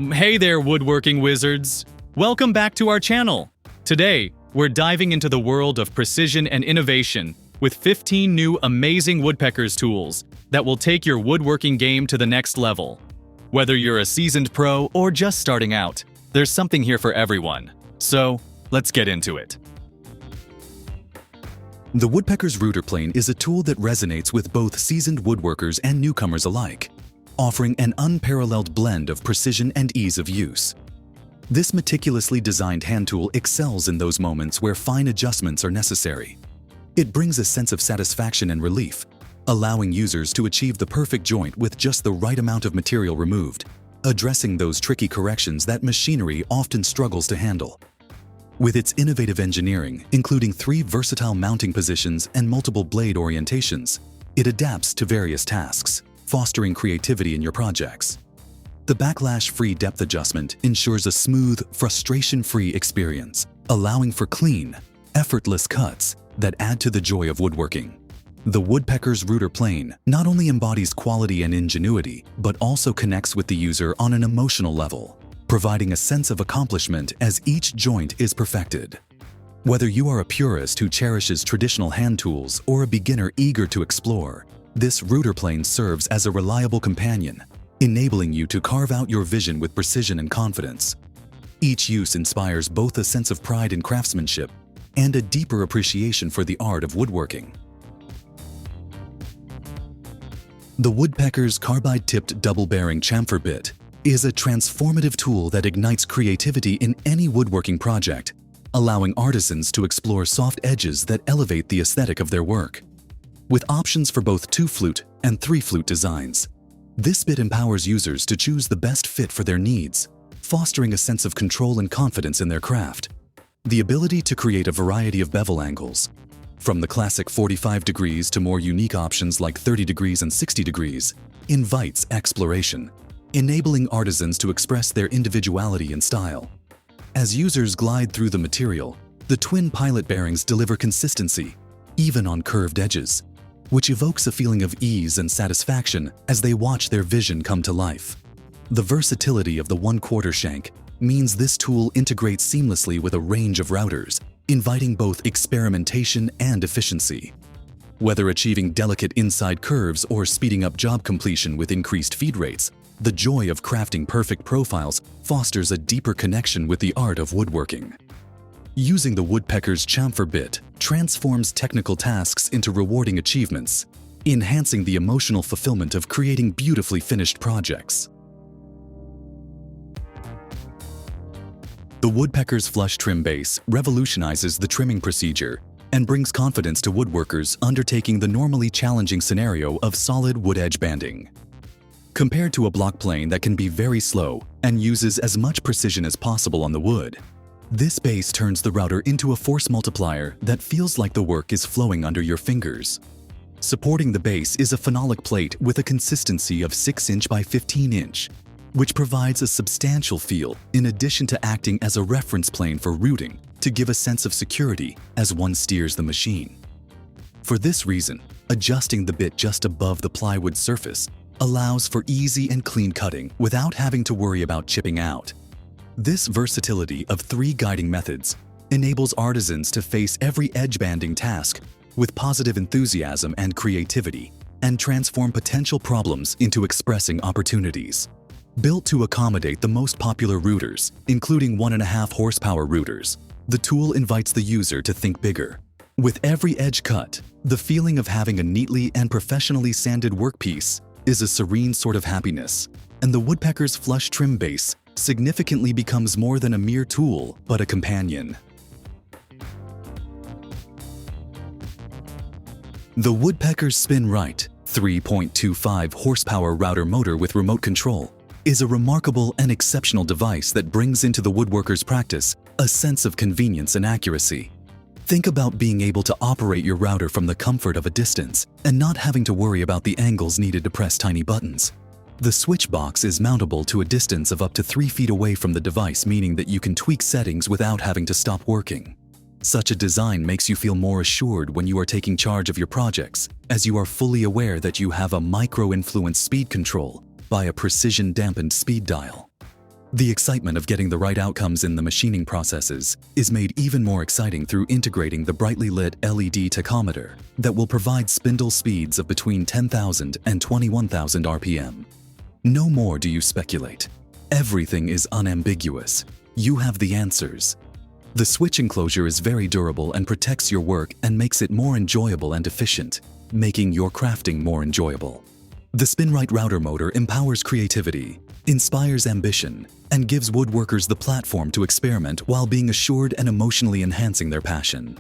Hey there, woodworking wizards! Welcome back to our channel. Today, we're diving into the world of precision and innovation with 15 new amazing Woodpeckers tools that will take your woodworking game to the next level. Whether you're a seasoned pro or just starting out, there's something here for everyone. So, let's get into it. The Woodpeckers Router Plane is a tool that resonates with both seasoned woodworkers and newcomers alike, offering an unparalleled blend of precision and ease of use. This meticulously designed hand tool excels in those moments where fine adjustments are necessary. It brings a sense of satisfaction and relief, allowing users to achieve the perfect joint with just the right amount of material removed, addressing those tricky corrections that machinery often struggles to handle. With its innovative engineering, including 3 versatile mounting positions and multiple blade orientations, it adapts to various tasks, fostering creativity in your projects. The backlash-free depth adjustment ensures a smooth, frustration-free experience, allowing for clean, effortless cuts that add to the joy of woodworking. The Woodpeckers Router Plane not only embodies quality and ingenuity, but also connects with the user on an emotional level, providing a sense of accomplishment as each joint is perfected. Whether you are a purist who cherishes traditional hand tools or a beginner eager to explore, this router plane serves as a reliable companion, enabling you to carve out your vision with precision and confidence. Each use inspires both a sense of pride in craftsmanship and a deeper appreciation for the art of woodworking. The Woodpeckers carbide-tipped double-bearing chamfer bit is a transformative tool that ignites creativity in any woodworking project, allowing artisans to explore soft edges that elevate the aesthetic of their work. With options for both 2-flute and 3-flute designs, this bit empowers users to choose the best fit for their needs, fostering a sense of control and confidence in their craft. The ability to create a variety of bevel angles, from the classic 45 degrees to more unique options like 30 degrees and 60 degrees, invites exploration, enabling artisans to express their individuality and style. As users glide through the material, the twin pilot bearings deliver consistency, even on curved edges, which evokes a feeling of ease and satisfaction as they watch their vision come to life. The versatility of the 1/4 shank means this tool integrates seamlessly with a range of routers, inviting both experimentation and efficiency. Whether achieving delicate inside curves or speeding up job completion with increased feed rates, the joy of crafting perfect profiles fosters a deeper connection with the art of woodworking. Using the Woodpeckers Chamfer Bit transforms technical tasks into rewarding achievements, enhancing the emotional fulfillment of creating beautifully finished projects. The Woodpeckers Flush Trim Base revolutionizes the trimming procedure and brings confidence to woodworkers undertaking the normally challenging scenario of solid wood edge banding. Compared to a block plane that can be very slow and uses as much precision as possible on the wood, this base turns the router into a force multiplier that feels like the work is flowing under your fingers. Supporting the base is a phenolic plate with a consistency of 6" by 15", which provides a substantial feel in addition to acting as a reference plane for routing to give a sense of security as one steers the machine. For this reason, adjusting the bit just above the plywood surface allows for easy and clean cutting without having to worry about chipping out. This versatility of 3 guiding methods enables artisans to face every edge banding task with positive enthusiasm and creativity and transform potential problems into expressing opportunities. Built to accommodate the most popular routers, including 1.5 horsepower routers, the tool invites the user to think bigger. With every edge cut, the feeling of having a neatly and professionally sanded workpiece is a serene sort of happiness, and the Woodpeckers Flush Trim Base significantly becomes more than a mere tool, but a companion. The Woodpeckers SpinRight 3.25 horsepower router motor with remote control is a remarkable and exceptional device that brings into the woodworker's practice a sense of convenience and accuracy. Think about being able to operate your router from the comfort of a distance and not having to worry about the angles needed to press tiny buttons. The switch box is mountable to a distance of up to 3 feet away from the device, meaning that you can tweak settings without having to stop working. Such a design makes you feel more assured when you are taking charge of your projects, as you are fully aware that you have a micro-influence speed control by a precision-dampened speed dial. The excitement of getting the right outcomes in the machining processes is made even more exciting through integrating the brightly lit LED tachometer that will provide spindle speeds of between 10,000 and 21,000 RPM. No more do you speculate. Everything is unambiguous. You have the answers. The switch enclosure is very durable and protects your work and makes it more enjoyable and efficient, making your crafting more enjoyable. The SpinRight router motor empowers creativity, inspires ambition, and gives woodworkers the platform to experiment while being assured and emotionally enhancing their passion.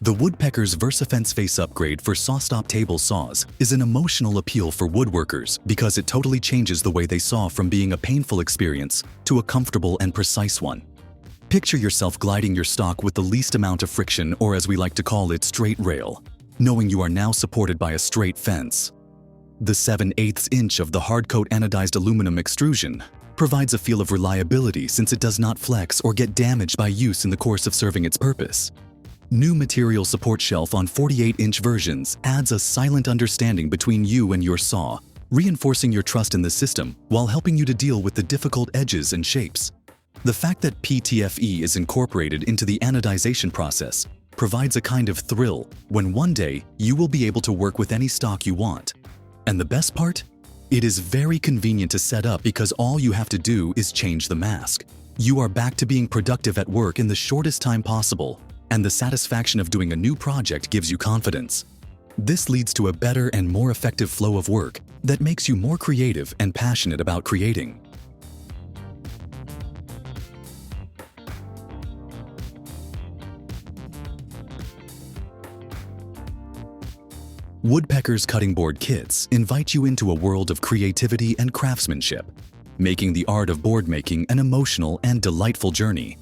The Woodpeckers VersaFence Face upgrade for saw-stop table saws is an emotional appeal for woodworkers because it totally changes the way they saw from being a painful experience to a comfortable and precise one. Picture yourself gliding your stock with the least amount of friction, or as we like to call it, straight rail, knowing you are now supported by a straight fence. The 7/8 inch of the hard-coat anodized aluminum extrusion provides a feel of reliability since it does not flex or get damaged by use in the course of serving its purpose. New material support shelf on 48-inch versions adds a silent understanding between you and your saw, reinforcing your trust in the system while helping you to deal with the difficult edges and shapes. The fact that PTFE is incorporated into the anodization process provides a kind of thrill when one day you will be able to work with any stock you want. And the best part? It is very convenient to set up because all you have to do is change the mask. You are back to being productive at work in the shortest time possible, and the satisfaction of doing a new project gives you confidence. This leads to a better and more effective flow of work that makes you more creative and passionate about creating. Woodpeckers cutting board kits invite you into a world of creativity and craftsmanship, making the art of board making an emotional and delightful journey.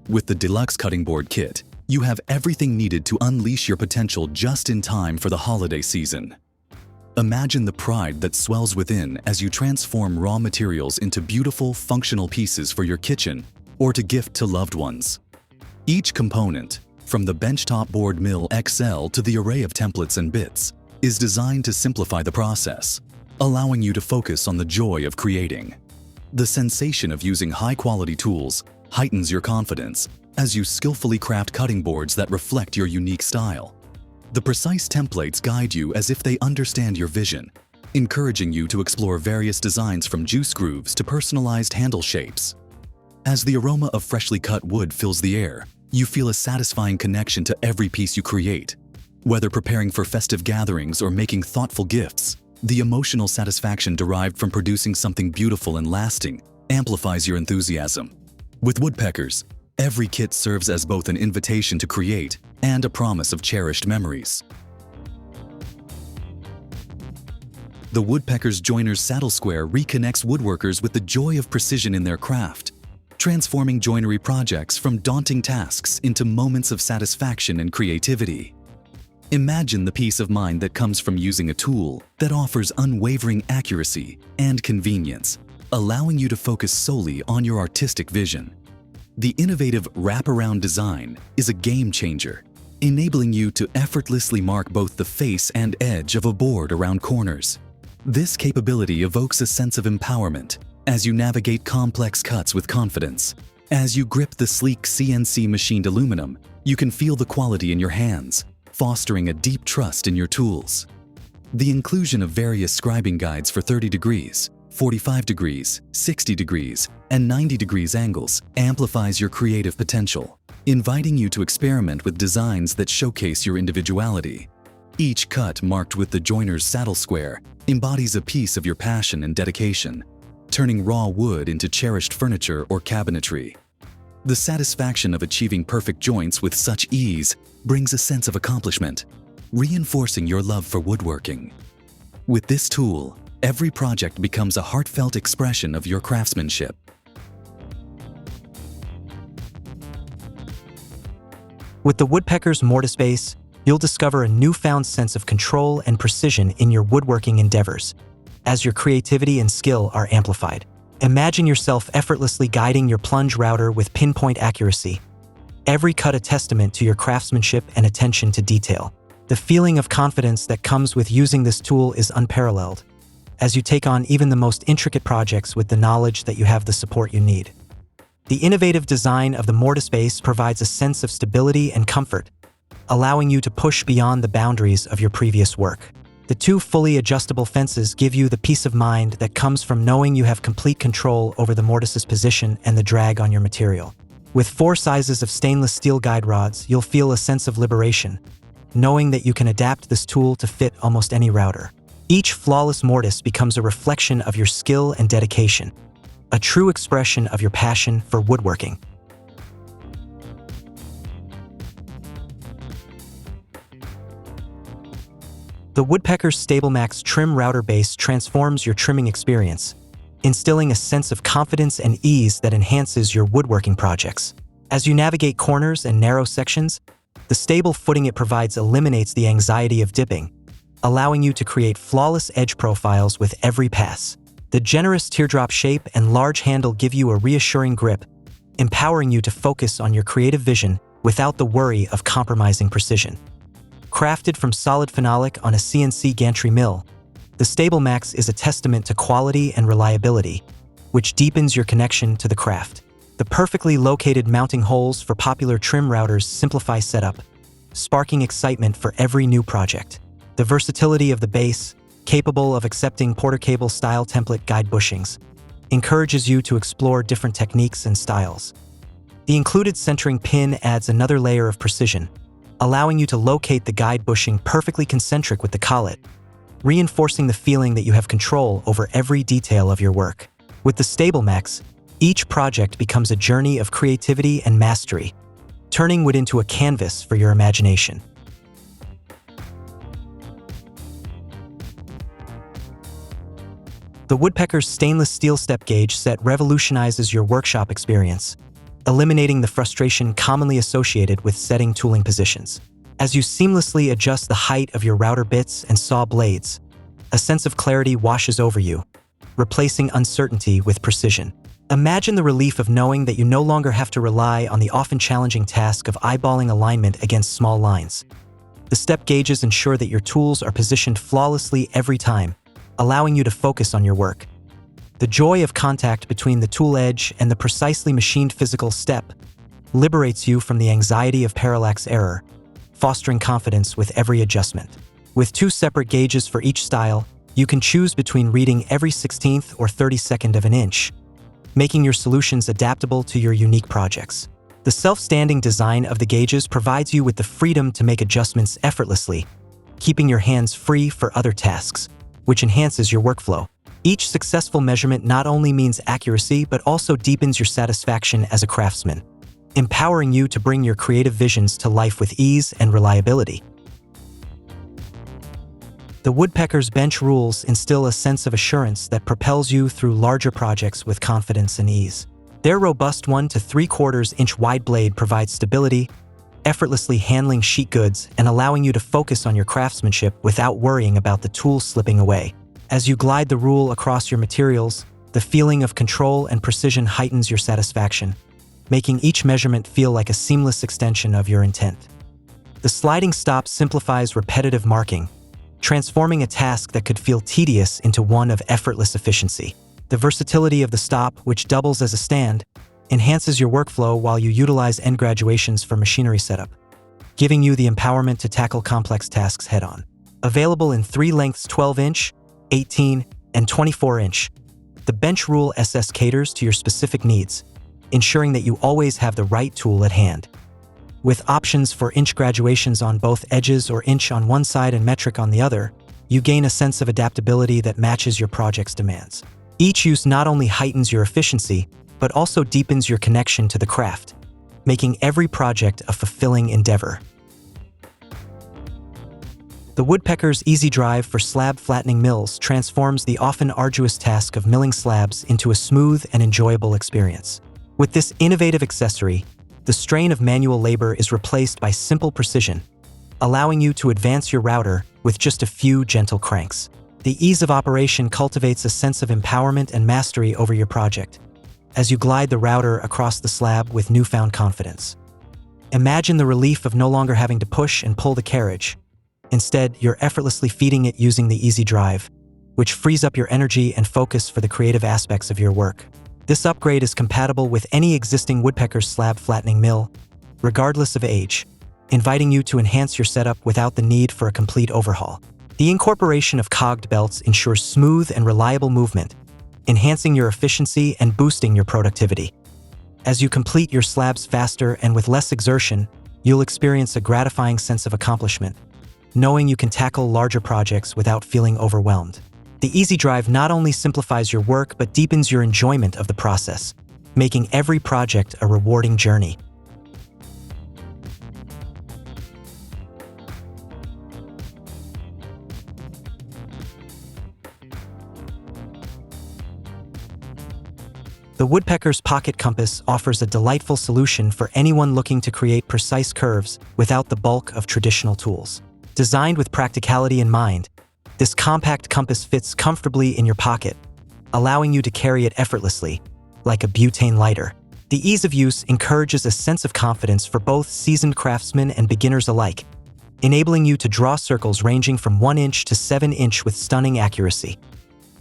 With the Deluxe cutting board kit, you have everything needed to unleash your potential just in time for the holiday season. Imagine the pride that swells within as you transform raw materials into beautiful, functional pieces for your kitchen or to gift to loved ones. Each component, from the benchtop board mill XL to the array of templates and bits, is designed to simplify the process, allowing you to focus on the joy of creating. The sensation of using high-quality tools heightens your confidence as you skillfully craft cutting boards that reflect your unique style. The precise templates guide you as if they understand your vision, encouraging you to explore various designs from juice grooves to personalized handle shapes. As the aroma of freshly cut wood fills the air, you feel a satisfying connection to every piece you create. Whether preparing for festive gatherings or making thoughtful gifts, the emotional satisfaction derived from producing something beautiful and lasting amplifies your enthusiasm. With Woodpeckers, every kit serves as both an invitation to create and a promise of cherished memories. The Woodpeckers Joiner's Saddle Square reconnects woodworkers with the joy of precision in their craft, transforming joinery projects from daunting tasks into moments of satisfaction and creativity. Imagine the peace of mind that comes from using a tool that offers unwavering accuracy and convenience, allowing you to focus solely on your artistic vision. The innovative wraparound design is a game changer, enabling you to effortlessly mark both the face and edge of a board around corners. This capability evokes a sense of empowerment as you navigate complex cuts with confidence. As you grip the sleek CNC machined aluminum, you can feel the quality in your hands, fostering a deep trust in your tools. The inclusion of various scribing guides for 30 degrees, 45 degrees, 60 degrees, and 90 degrees angles amplifies your creative potential, inviting you to experiment with designs that showcase your individuality. Each cut marked with the joiner's saddle square embodies a piece of your passion and dedication, turning raw wood into cherished furniture or cabinetry. The satisfaction of achieving perfect joints with such ease brings a sense of accomplishment, reinforcing your love for woodworking. With this tool, every project becomes a heartfelt expression of your craftsmanship. With the Woodpeckers Mortis base, you'll discover a newfound sense of control and precision in your woodworking endeavors, as your creativity and skill are amplified. Imagine yourself effortlessly guiding your plunge router with pinpoint accuracy. Every cut a testament to your craftsmanship and attention to detail. The feeling of confidence that comes with using this tool is unparalleled. as you take on even the most intricate projects with the knowledge that you have the support you need. The innovative design of the Mortis base provides a sense of stability and comfort, allowing you to push beyond the boundaries of your previous work. The two fully adjustable fences give you the peace of mind that comes from knowing you have complete control over the mortise's position and the drag on your material. With 4 sizes of stainless steel guide rods, you'll feel a sense of liberation, knowing that you can adapt this tool to fit almost any router. Each flawless mortise becomes a reflection of your skill and dedication, a true expression of your passion for woodworking. The Woodpeckers Stable Max Trim Router Base transforms your trimming experience, instilling a sense of confidence and ease that enhances your woodworking projects. As you navigate corners and narrow sections, the stable footing it provides eliminates the anxiety of dipping, allowing you to create flawless edge profiles with every pass. The generous teardrop shape and large handle give you a reassuring grip, empowering you to focus on your creative vision without the worry of compromising precision. Crafted from solid phenolic on a CNC gantry mill, the Stable Max is a testament to quality and reliability, which deepens your connection to the craft. The perfectly located mounting holes for popular trim routers simplify setup, sparking excitement for every new project. The versatility of the base, capable of accepting Porter cable-style template guide bushings, encourages you to explore different techniques and styles. The included centering pin adds another layer of precision, allowing you to locate the guide bushing perfectly concentric with the collet, reinforcing the feeling that you have control over every detail of your work. With the Stable Max, each project becomes a journey of creativity and mastery, turning wood into a canvas for your imagination. The Woodpeckers stainless steel step gauge set revolutionizes your workshop experience, eliminating the frustration commonly associated with setting tooling positions. As you seamlessly adjust the height of your router bits and saw blades, a sense of clarity washes over you, replacing uncertainty with precision. Imagine the relief of knowing that you no longer have to rely on the often challenging task of eyeballing alignment against small lines. The step gauges ensure that your tools are positioned flawlessly every time, allowing you to focus on your work. The joy of contact between the tool edge and the precisely machined physical step liberates you from the anxiety of parallax error, fostering confidence with every adjustment. With 2 separate gauges for each style, you can choose between reading every 16th or 32nd of an inch, making your solutions adaptable to your unique projects. The self-standing design of the gauges provides you with the freedom to make adjustments effortlessly, keeping your hands free for other tasks, which enhances your workflow. Each successful measurement not only means accuracy but also deepens your satisfaction as a craftsman, empowering you to bring your creative visions to life with ease and reliability. The Woodpeckers bench rules instill a sense of assurance that propels you through larger projects with confidence and ease. Their robust 1 to 3/4 inch wide blade provides stability, effortlessly handling sheet goods and allowing you to focus on your craftsmanship without worrying about the tool slipping away. As you glide the rule across your materials, the feeling of control and precision heightens your satisfaction, making each measurement feel like a seamless extension of your intent. The sliding stop simplifies repetitive marking, transforming a task that could feel tedious into one of effortless efficiency. The versatility of the stop, which doubles as a stand, enhances your workflow while you utilize end graduations for machinery setup, giving you the empowerment to tackle complex tasks head-on. Available in 3 lengths: 12-inch, 18, and 24-inch, the bench rule SS caters to your specific needs, ensuring that you always have the right tool at hand. With options for inch graduations on both edges or inch on one side and metric on the other, you gain a sense of adaptability that matches your project's demands. Each use not only heightens your efficiency, but also deepens your connection to the craft, making every project a fulfilling endeavor. The Woodpeckers Easy Drive for slab flattening mills transforms the often arduous task of milling slabs into a smooth and enjoyable experience. With this innovative accessory, the strain of manual labor is replaced by simple precision, allowing you to advance your router with just a few gentle cranks. The ease of operation cultivates a sense of empowerment and mastery over your project, as you glide the router across the slab with newfound confidence. Imagine the relief of no longer having to push and pull the carriage. Instead, you're effortlessly feeding it using the Easy Drive, which frees up your energy and focus for the creative aspects of your work. This upgrade is compatible with any existing Woodpeckers slab flattening mill, regardless of age, inviting you to enhance your setup without the need for a complete overhaul. The incorporation of cogged belts ensures smooth and reliable movement, enhancing your efficiency and boosting your productivity. As you complete your slabs faster and with less exertion, you'll experience a gratifying sense of accomplishment, knowing you can tackle larger projects without feeling overwhelmed. The Easy Drive not only simplifies your work but deepens your enjoyment of the process, making every project a rewarding journey. The Woodpeckers Pocket Compass offers a delightful solution for anyone looking to create precise curves without the bulk of traditional tools. Designed with practicality in mind, this compact compass fits comfortably in your pocket, allowing you to carry it effortlessly, like a butane lighter. The ease of use encourages a sense of confidence for both seasoned craftsmen and beginners alike, enabling you to draw circles ranging from 1 inch to 7 inch with stunning accuracy.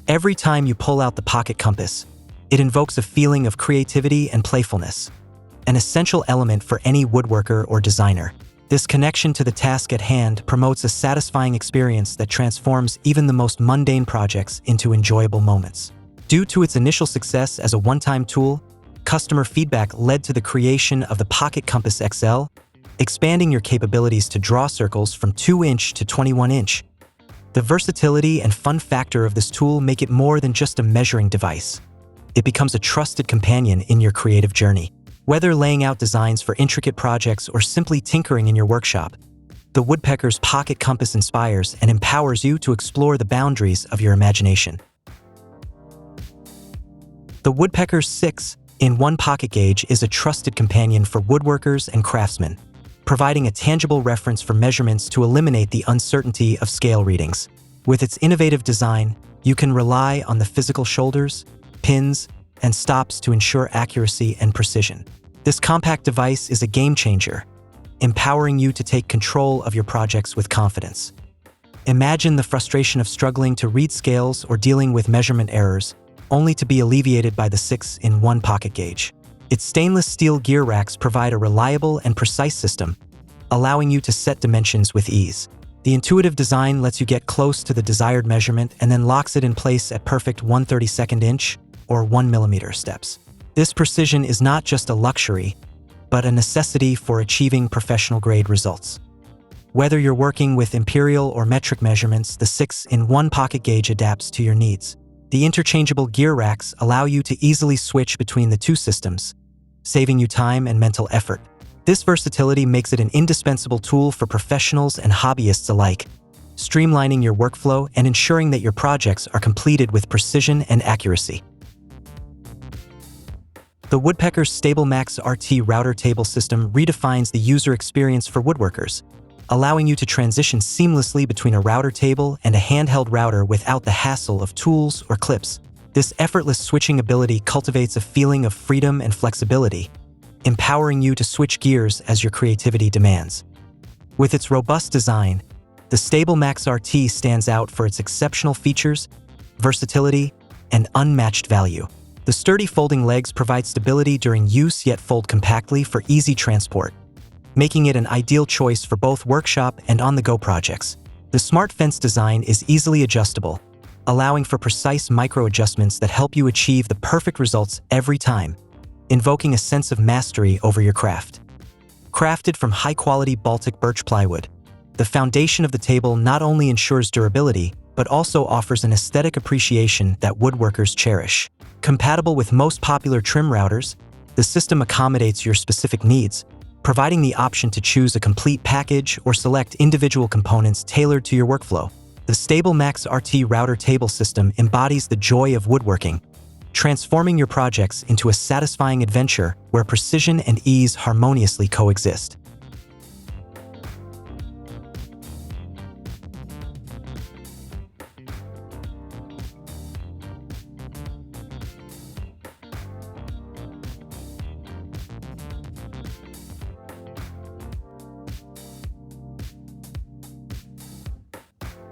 Every time you pull out the pocket compass, it invokes a feeling of creativity and playfulness, an essential element for any woodworker or designer. This connection to the task at hand promotes a satisfying experience that transforms even the most mundane projects into enjoyable moments. Due to its initial success as a one-time tool, customer feedback led to the creation of the Pocket Compass XL, expanding your capabilities to draw circles from 2 inch to 21 inch. The versatility and fun factor of this tool make it more than just a measuring device. It becomes a trusted companion in your creative journey. Whether laying out designs for intricate projects or simply tinkering in your workshop, the Woodpeckers Pocket Compass inspires and empowers you to explore the boundaries of your imagination. The Woodpeckers 6-in-1 Pocket Gauge is a trusted companion for woodworkers and craftsmen, providing a tangible reference for measurements to eliminate the uncertainty of scale readings. With its innovative design, you can rely on the physical shoulders, pins, and stops to ensure accuracy and precision. This compact device is a game changer, empowering you to take control of your projects with confidence. Imagine the frustration of struggling to read scales or dealing with measurement errors, only to be alleviated by the 6-in-1 Pocket Gauge. Its stainless steel gear racks provide a reliable and precise system, allowing you to set dimensions with ease. The intuitive design lets you get close to the desired measurement and then locks it in place at perfect 1/32 inch or 1 mm steps. This precision is not just a luxury, but a necessity for achieving professional-grade results. Whether you're working with imperial or metric measurements, the 6-in-1 Pocket Gauge adapts to your needs. The interchangeable gear racks allow you to easily switch between the two systems, saving you time and mental effort. This versatility makes it an indispensable tool for professionals and hobbyists alike, streamlining your workflow and ensuring that your projects are completed with precision and accuracy. The Woodpeckers Stable Max RT Router Table system redefines the user experience for woodworkers, allowing you to transition seamlessly between a router table and a handheld router without the hassle of tools or clips. This effortless switching ability cultivates a feeling of freedom and flexibility, empowering you to switch gears as your creativity demands. With its robust design, the StabilMax RT stands out for its exceptional features, versatility, and unmatched value. The sturdy folding legs provide stability during use yet fold compactly for easy transport, making it an ideal choice for both workshop and on-the-go projects. The smart fence design is easily adjustable, allowing for precise micro-adjustments that help you achieve the perfect results every time, invoking a sense of mastery over your craft. Crafted from high-quality Baltic birch plywood, the foundation of the table not only ensures durability, but also offers an aesthetic appreciation that woodworkers cherish. Compatible with most popular trim routers, the system accommodates your specific needs, providing the option to choose a complete package or select individual components tailored to your workflow. The StabilMax RT Router Table system embodies the joy of woodworking, transforming your projects into a satisfying adventure where precision and ease harmoniously coexist.